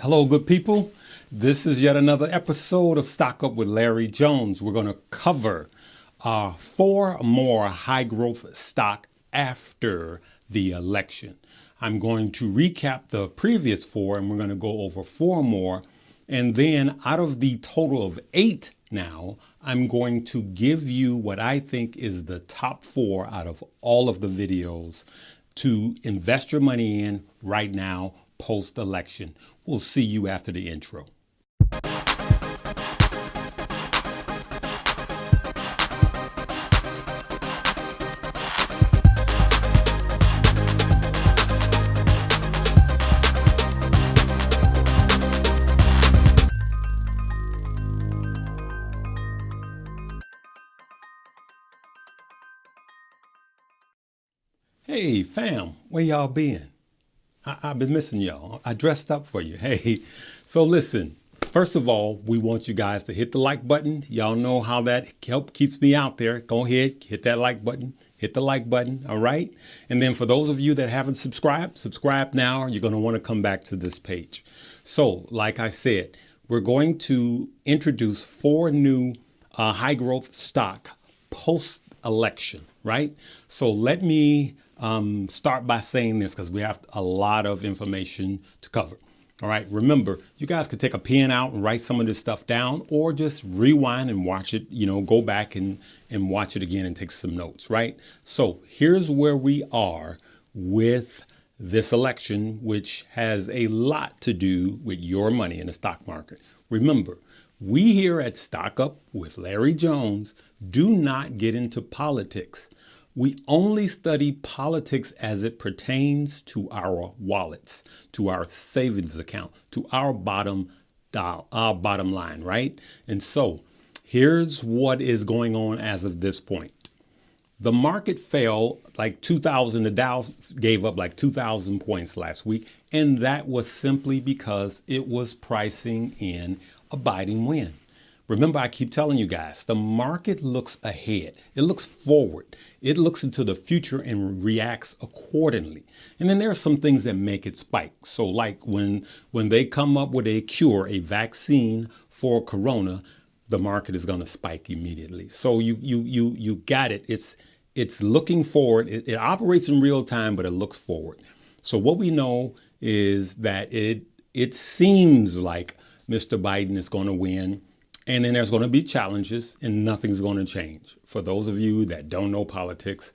Hello, good people. This is yet another episode of Stock Up with Larry Jones. We're going to cover 4 more high growth stock after the election. I'm going to recap the previous 4 and we're going to go over 4 more. And then out of the total of 8 now, I'm going to give you what I think is the top 4 out of all of the videos to invest your money in right now post-election. We'll see you after the intro. Hey fam, where y'all been? I've been missing y'all. I dressed up for you. Hey, so listen, first of all, we want you guys to hit the like button. Y'all know how that keeps me out there. Go ahead, hit that like button, hit the like button. All right. And then for those of you that haven't subscribed, subscribe now. You're going to want to come back to this page. So like I said, we're going to introduce 4 new high growth stock post election. Right. So let me start by saying this because we have a lot of information to cover. All right. Remember, you guys could take a pen out and write some of this stuff down or just rewind and watch it, go back and watch it again and take some notes. Right. So here's where we are with this election, which has a lot to do with your money in the stock market. Remember, we here at Stock Up with Larry Jones do not get into politics. We only study politics as it pertains to our wallets, to our savings account, to our bottom line, right? And so here's what is going on as of this point. The market fell like 2,000. The Dow gave up like 2,000 points last week. And that was simply because it was pricing in a Biden win. Remember, I keep telling you guys, the market looks ahead. It looks forward. It looks into the future and reacts accordingly. And then there are some things that make it spike. So like when they come up with a cure, a vaccine for corona, the market is going to spike immediately. So you got it. It's looking forward. It operates in real time, but it looks forward. So what we know is that it seems like Mr. Biden is going to win. And then there's going to be challenges and nothing's going to change. For those of you that don't know politics,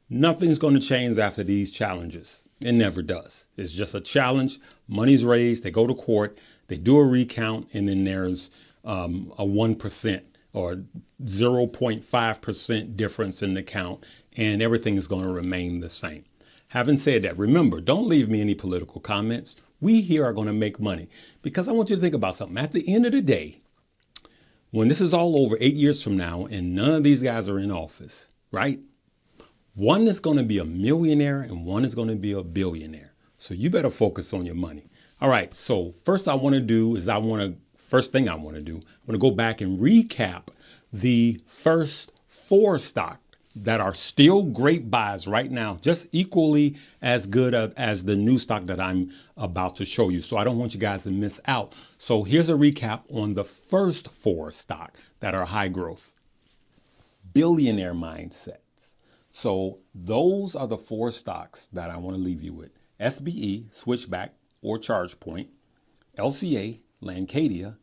nothing's going to change after these challenges. It never does. It's just a challenge. Money's raised. They go to court. They do a recount. And then there's a 1% or 0.5% difference in the count. And everything is going to remain the same. Having said that, remember, don't leave me any political comments. We here are going to make money because I want you to think about something. At the end of the day, when this is all over 8 years from now and none of these guys are in office, right? One is going to be a millionaire and one is going to be a billionaire. So you better focus on your money. All right. So first thing I want to do, I want to go back and recap the first 4 stocks that are still great buys right now, just equally as good as the new stock that I'm about to show you. So I don't want you guys to miss out. So here's a recap on the first 4 stocks that are high growth. Billionaire mindsets. So those are the 4 stocks that I want to leave you with. SBE, Switchback or ChargePoint, LCA, Lancadia,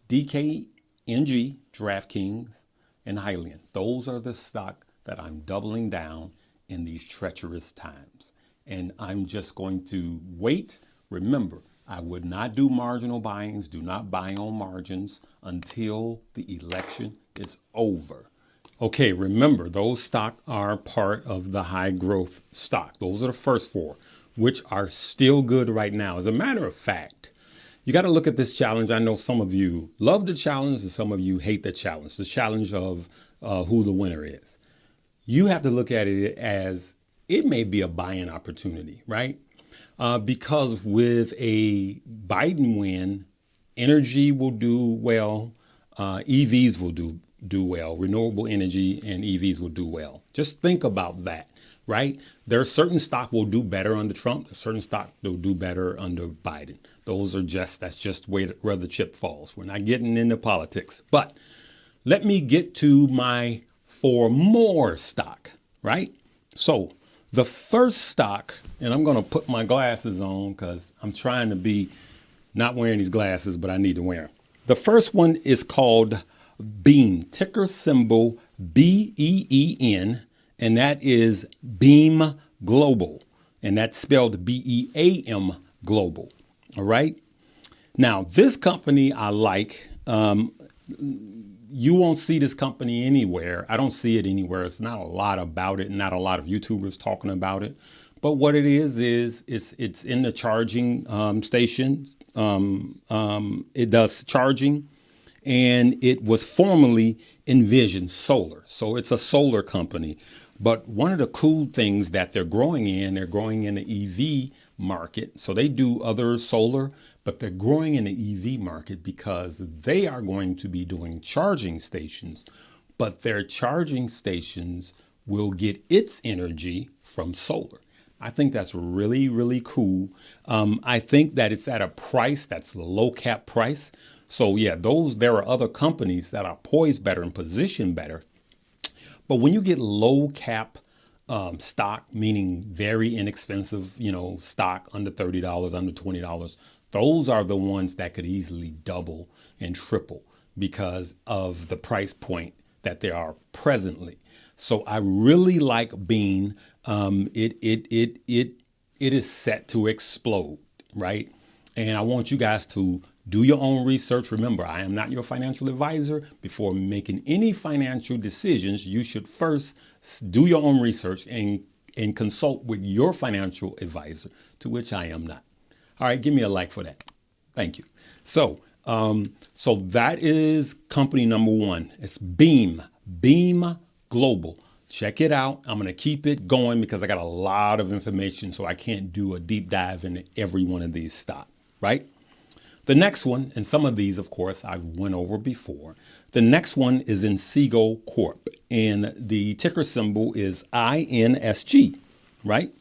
DKNG, DraftKings, and Hyliion. Those are the stock that I'm doubling down in these treacherous times. And I'm just going to wait. Remember, I would not do marginal buyings. Do not buy on margins until the election is over. Okay, remember, those stock are part of the high growth stock. Those are the first 4, which are still good right now. As a matter of fact, you got to look at this challenge. I know some of you love the challenge and some of you hate the challenge of who the winner is. You have to look at it as it may be a buying opportunity, right? Because with a Biden win, energy will do well, EVs will do well, renewable energy and EVs will do well. Just think about that. right? There's certain stock will do better under Trump. There's certain stock will do better under Biden. That's just where the chip falls. We're not getting into politics, but let me get to my 4 more stock, right? So the first stock, and I'm going to put my glasses on because I'm trying to be not wearing these glasses, but I need to wear them. The first one is called Beam, ticker symbol BEEN, and that is Beam Global, and that's spelled BEAM Global. All right. Now, this company I like. You won't see this company anywhere. I don't see it anywhere. It's not a lot about it, not a lot of YouTubers talking about it. But what it is it's in the charging stations. It does charging, and it was formerly Envision Solar. So it's a solar company. But one of the cool things that they're growing in the EV market. So they do other solar, but they're growing in the EV market because they are going to be doing charging stations, but their charging stations will get its energy from solar. I think that's really, really cool. I think that it's at a price that's a low cap price. So yeah, there are other companies that are poised better and positioned better. But when you get low cap stock, meaning very inexpensive, stock under $30, under $20, those are the ones that could easily double and triple because of the price point that they are presently. So I really like Beam. It is set to explode, right? And I want you guys to do your own research. Remember, I am not your financial advisor. Before making any financial decisions, you should first do your own research and consult with your financial advisor, to which I am not. All right, give me a like for that. Thank you. So that is company number 1. It's Beam Global. Check it out. I'm going to keep it going because I got a lot of information, so I can't do a deep dive into every one of these stocks, right? The next one, and some of these, of course, I've went over before. The next one is NCLH Corp, and the ticker symbol is INSG, right?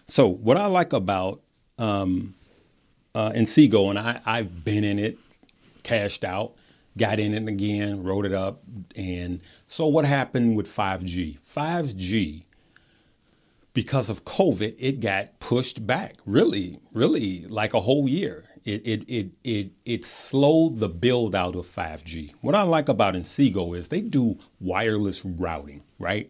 So what I like about NCLH, and I've been in it, cashed out, got in it again, wrote it up. And so what happened with 5G? 5G, because of COVID, it got pushed back really like a whole year. It slowed the build out of 5G. What I like about NCLH is they do wireless routing, right?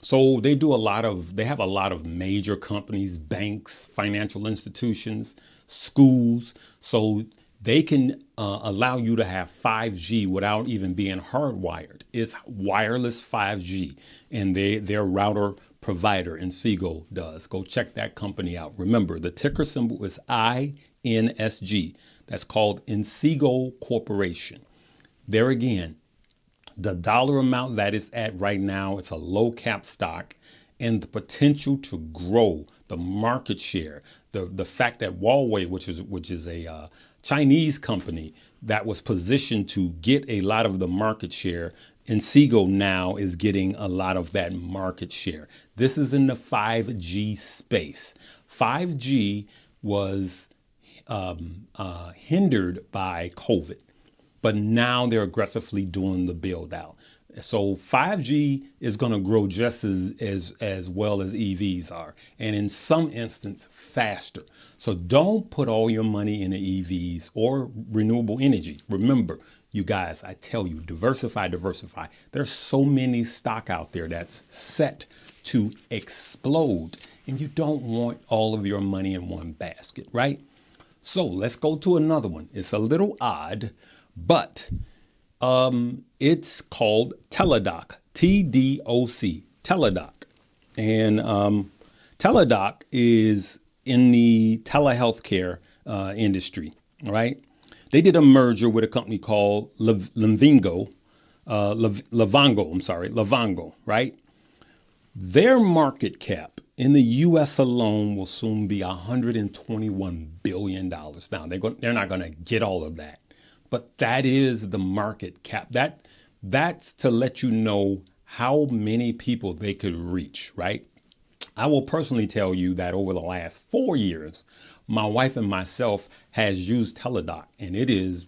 So they have a lot of major companies, banks, financial institutions, schools. So they can allow you to have 5G without even being hardwired. It's wireless 5G, and their router provider, NCLH, does. Go check that company out. Remember, the ticker symbol is INSG. That's called NCLH Corporation. There again, the dollar amount that is at right now, it's a low cap stock, and the potential to grow the market share. The fact that Huawei, which is a Chinese company that was positioned to get a lot of the market share, NCLH now is getting a lot of that market share. This is in the 5G space. 5G was hindered by COVID, but now they're aggressively doing the build out. So 5G is going to grow just as well as EVs are, and in some instance faster. So don't put all your money in the EVs or renewable energy. Remember, you guys, I tell you, diversify. There's so many stock out there that's set to explode, and you don't want all of your money in one basket, right? So let's go to another one. It's a little odd, but it's called TDOC, TDOC, TDOC. And TDOC is in the telehealthcare industry, right? They did a merger with a company called Livongo, right? Their market cap in the U.S. alone will soon be $121 billion. Now, they're not going to get all of that, but that is the market cap. That's to let you know how many people they could reach, right? I will personally tell you that over the last 4 years, my wife and myself has used TDOC, and it's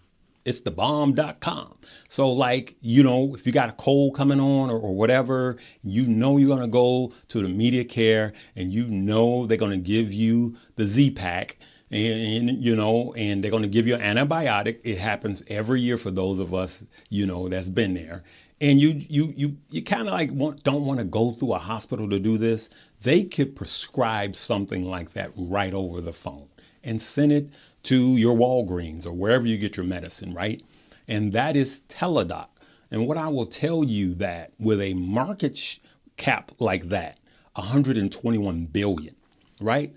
the bomb.com. So like, if you got a cold coming on or whatever, you're going to go to the media care and they're going to give you the Z-Pack and they're going to give you an antibiotic. It happens every year for those of us, that's been there. And you kind of like don't want to go through a hospital to do this. They could prescribe something like that right over the phone and send it to your Walgreens or wherever you get your medicine, right? And that is TDOC. And what I will tell you that with a market cap like that, 121 billion, right?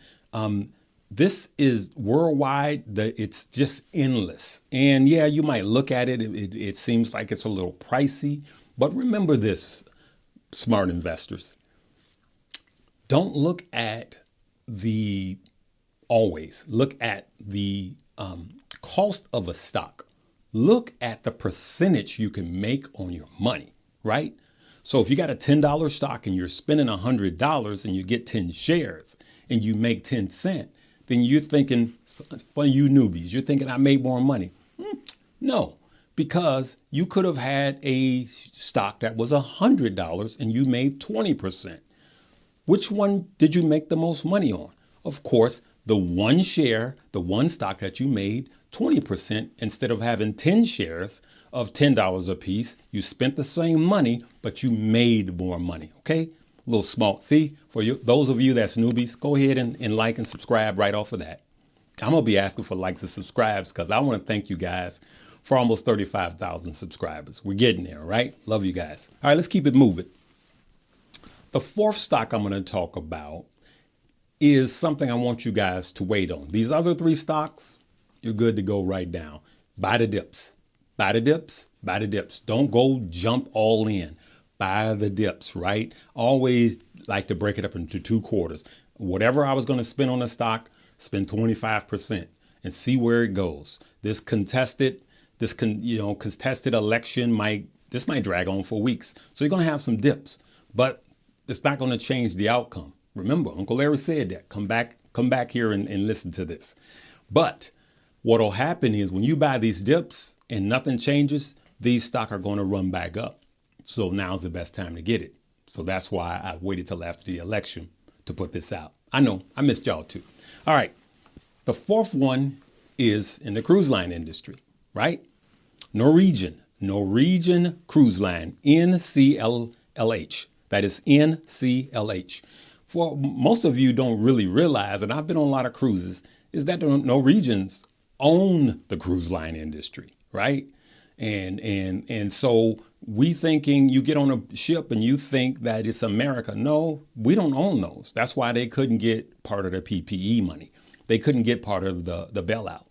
This is worldwide. It's just endless. And yeah, you might look at it. It seems like it's a little pricey, but remember this, smart investors. Don't look at always look at the cost of a stock. Look at the percentage you can make on your money, right? So if you got a $10 stock and you're spending $100 and you get 10 shares and you make 10 cents, then you're thinking, for you newbies, you're thinking I made more money. No, because you could have had a stock that was $100 and you made 20%. Which one did you make the most money on? Of course, the one share, the one stock that you made 20% instead of having 10 shares of $10 a piece. You spent the same money, but you made more money. Okay, a little small. See, for you, those of you that's newbies, go ahead and like and subscribe right off of that. I'm gonna be asking for likes and subscribes because I want to thank you guys for almost 35,000 subscribers. We're getting there, right? Love you guys. All right, let's keep it moving. The fourth stock I'm going to talk about is something I want you guys to wait on. These other three stocks, you're good to go right now. Buy the dips. Buy the dips. Buy the dips. Don't go jump all in. Buy the dips, right? Always like to break it up into 2 quarters. Whatever I was going to spend on a stock, spend 25% and see where it goes. This contested election might drag on for weeks. So you're going to have some dips, but it's not going to change the outcome. Remember, Uncle Larry said that. Come back here and listen to this. But what'll happen is when you buy these dips and nothing changes, these stocks are going to run back up. So now's the best time to get it. So that's why I waited till after the election to put this out. I know I missed y'all too. All right. The fourth one is in the cruise line industry, right? Norwegian Cruise Line, NCLH. That is NCLH. For most of you don't really realize, and I've been on a lot of cruises, is that the Norwegians own the cruise line industry, right? And so we thinking you get on a ship and you think that it's America. No, we don't own those. That's why they couldn't get part of the PPE money. They couldn't get part of the bailout,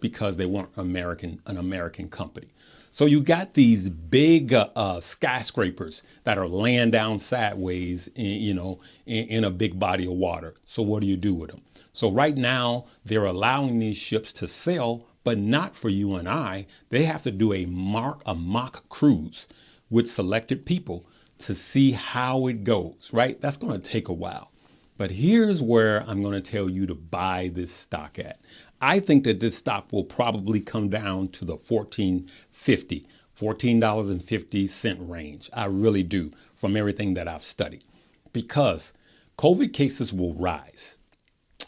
because they weren't an American company. So you got these big skyscrapers that are laying down sideways, in a big body of water. So what do you do with them? So right now they're allowing these ships to sail, but not for you and I. They have to do a mock cruise with selected people to see how it goes, right? That's going to take a while. But here's where I'm going to tell you to buy this stock at. I think that this stock will probably come down to the $14.50 range. I really do, from everything that I've studied, because COVID cases will rise.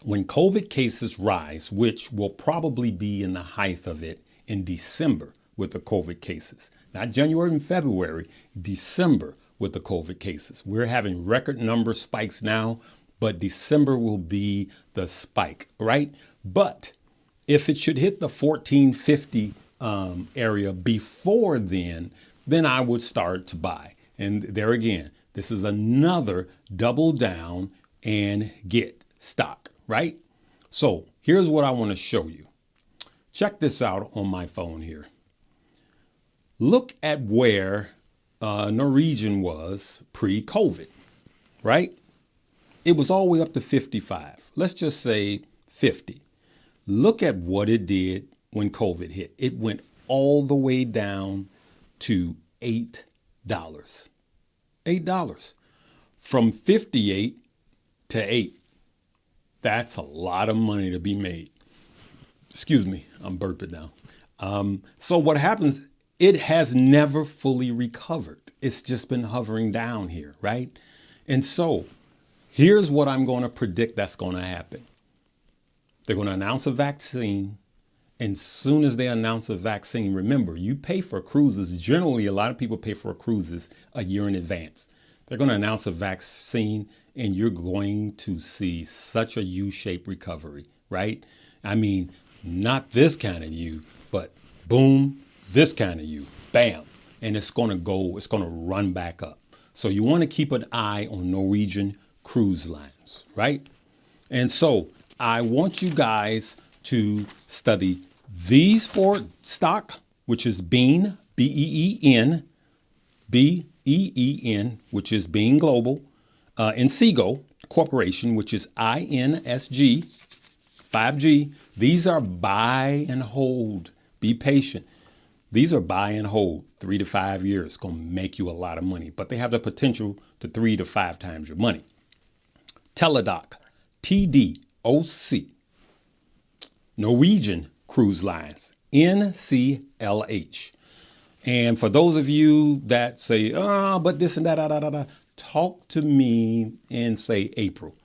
When COVID cases rise, which will probably be in the height of it in December with the COVID cases, not January and February, December with the COVID cases. We're having record number spikes now, but December will be the spike, right? But if it should hit the 1450 area before then I would start to buy. And there again, this is another double down and get stock, right? So here's what I want to show you. Check this out on my phone here. Look at where Norwegian was pre-COVID, right? It was all the way up to 55. Let's just say 50. Look at what it did when COVID hit. It went all the way down to $8. $8. From 58 to 8. That's a lot of money to be made. Excuse me, I'm burping now. So what happens, it has never fully recovered. It's just been hovering down here, right? And so here's what I'm going to predict that's going to happen. They're going to announce a vaccine. And soon as they announce a vaccine, remember, you pay for cruises. Generally, a lot of people pay for cruises a year in advance. They're going to announce a vaccine and you're going to see such a U-shaped recovery, right? I mean, not this kind of U, but boom, this kind of U, bam. And it's going to run back up. So you want to keep an eye on Norwegian cruise lines, right? And so I want you guys to study these 4 stock, which is Bean, B-E-E-N, B-E-E-N, which is Bean Global, NCLH Corporation, which is INSG, 5G. These are buy and hold. Be patient. These are buy and hold, 3 to 5 years. It's going to make you a lot of money, but they have the potential to 3 to 5 times your money. TDOC, TDOC. Norwegian Cruise Lines, NCLH. And for those of you that say, but this and that, talk to me in, say, April.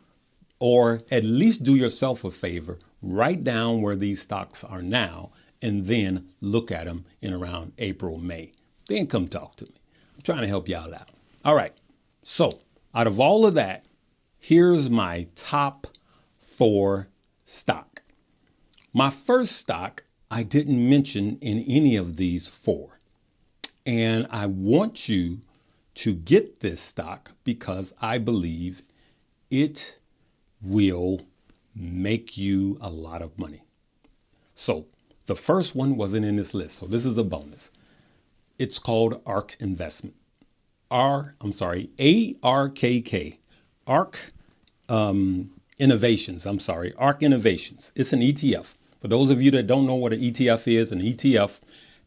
Or at least do yourself a favor, write down where these stocks are now, and then look at them in around April, May. Then come talk to me. I'm trying to help y'all out. All right. So out of all of that, here's my top 4 stock. My first stock, I didn't mention in any of these 4. And I want you to get this stock because I believe it will make you a lot of money. So the first one wasn't in this list. So this is a bonus. It's called ARK Investment. ARKK. ARK Innovations. ARK Innovations. It's an ETF. For those of you that don't know what an ETF is, an ETF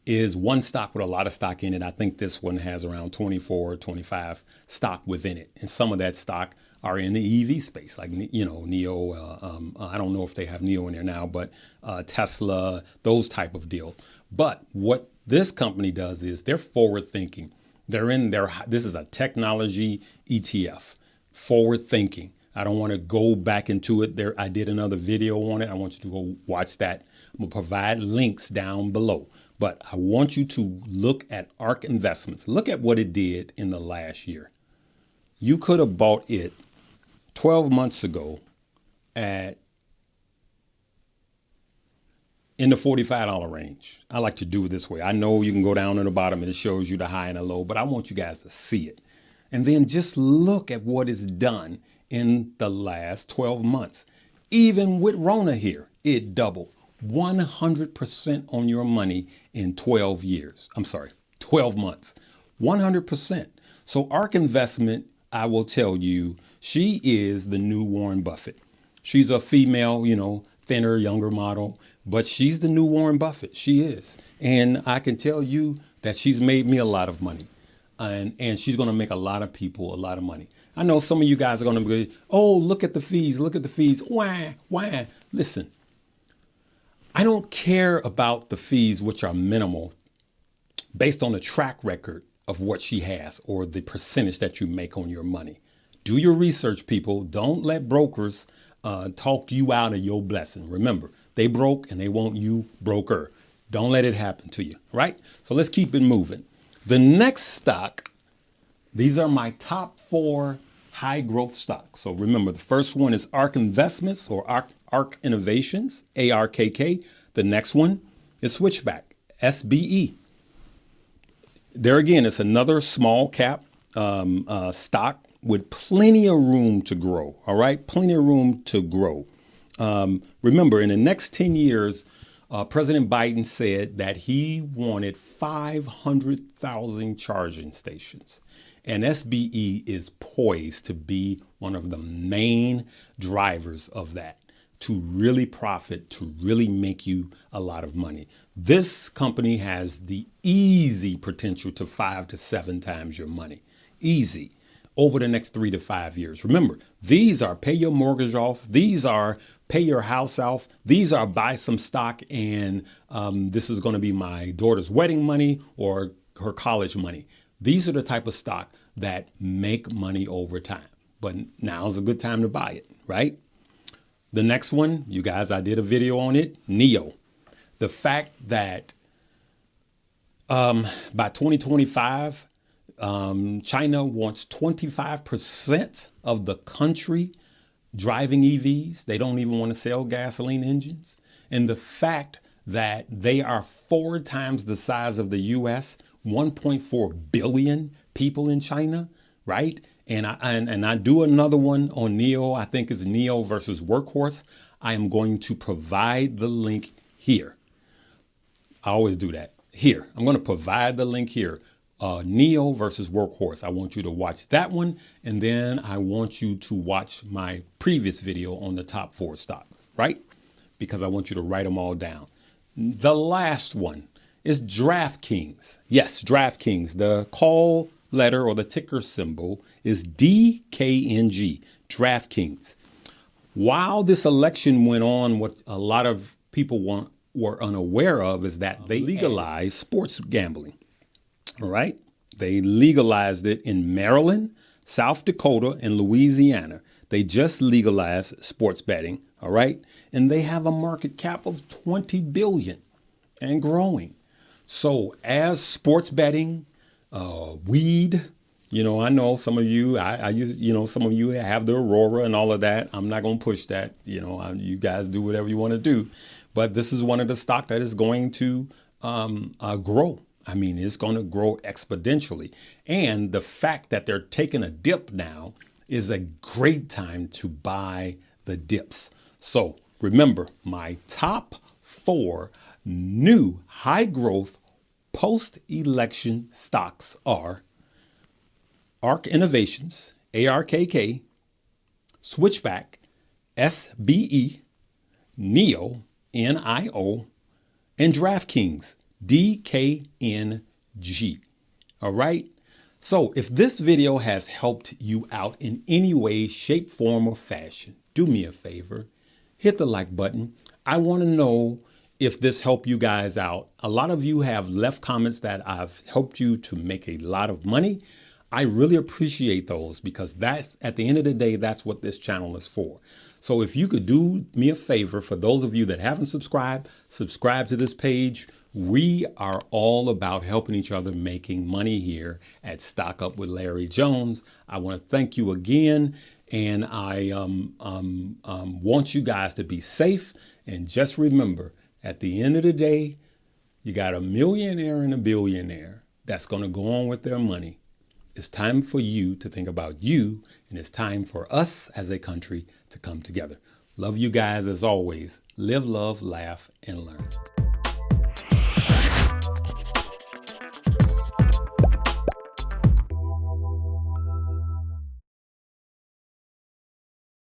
is one stock with a lot of stock in it. I think this one has around 24, 25 stock within it. And some of that stock are in the EV space, like, NEO. I don't know if they have NEO in there now, but Tesla, those type of deals. But what this company does is they're forward thinking. This is a technology ETF, forward thinking. I don't want to go back into it there. I did another video on it. I want you to go watch that. I'm going to provide links down below. But I want you to look at ARK Investments. Look at what it did in the last year. You could have bought it 12 months ago in the $45 range. I like to do it this way. I know you can go down to the bottom and it shows you the high and the low, but I want you guys to see it. And then just look at what it's done in the last 12 months. Even with Rona here, it doubled 100% on your money in 12 months, 100%. So ARK Investment, I will tell you, she is the new Warren Buffett. She's a female, thinner, younger model, but she's the new Warren Buffett. She is. And I can tell you that she's made me a lot of money. And she's going to make a lot of people a lot of money. I know some of you guys are going to be, oh, look at the fees. Look at the fees. Why? Listen, I don't care about the fees, which are minimal, based on the track record of what she has or the percentage that you make on your money. Do your research, people. Don't let brokers talk you out of your blessing. Remember, they broke and they want you broker. Don't let it happen to you, right? So let's keep it moving. The next stock, these are my top 4 high growth stocks. So remember, the first one is ARK Investments or ARK Innovations, ARKK. The next one is Switchback, SBE. There again, it's another small cap stock with plenty of room to grow. All right, plenty of room to grow. Remember, in the next 10 years, President Biden said that he wanted 500,000 charging stations. And SBE is poised to be one of the main drivers of that, to really profit, to really make you a lot of money. This company has the easy potential to 5 to 7 times your money. Easy. over the next 3 to 5 years. Remember, these are pay your mortgage off. These are pay your house off. These are buy some stock, and this is going to be my daughter's wedding money or her college money. These are the type of stock that make money over time. But now's a good time to buy it, right? The next one, you guys, I did a video on it, NIO. The fact that by 2025, China wants 25% of the country driving EVs. They don't even want to sell gasoline engines. And the fact that they are 4 times the size of the US, 1.4 billion people in China, right? And I do another one on NIO. I think it's NIO versus workhorse. I am going to provide the link here. I always do that. Here, I'm going to provide the link here. NIO versus workhorse. I want you to watch that one. And then I want you to watch my previous video on the top 4 stocks, right? Because I want you to write them all down. The last one is DraftKings. Yes, DraftKings. The call letter or the ticker symbol is DKNG, DraftKings. While this election went on, what a lot of people were unaware of is that they legalized sports gambling. All right. They legalized it in Maryland, South Dakota, and Louisiana. They just legalized sports betting. All right. And they have a market cap of 20 billion and growing. So as sports betting, weed, you know, I know some of you, some of you have the Aurora and all of that. I'm not going to push that. You know, you guys do whatever you want to do. But this is one of the stock that is going to grow. I mean, it's going to grow exponentially. And the fact that they're taking a dip now is a great time to buy the dips. So remember, my top 4 new high growth post-election stocks are ARK Innovations, ARKK, Switchback, SBE, NIO, NIO, and DraftKings, DKNG. All right. So if this video has helped you out in any way, shape, form, or fashion, do me a favor, hit the like button. I want to know if this helped you guys out. A lot of you have left comments that I've helped you to make a lot of money. I really appreciate those because that's, at the end of the day, that's what this channel is for. So if you could do me a favor, for those of you that haven't subscribed, subscribe to this page. We are all about helping each other making money here at Stock Up with Larry Jones. I want to thank you again. And I want you guys to be safe. And just remember, at the end of the day, you got a millionaire and a billionaire that's going to go on with their money. It's time for you to think about you, and it's time for us as a country to come together. Love you guys as always. Live, love, laugh, and learn.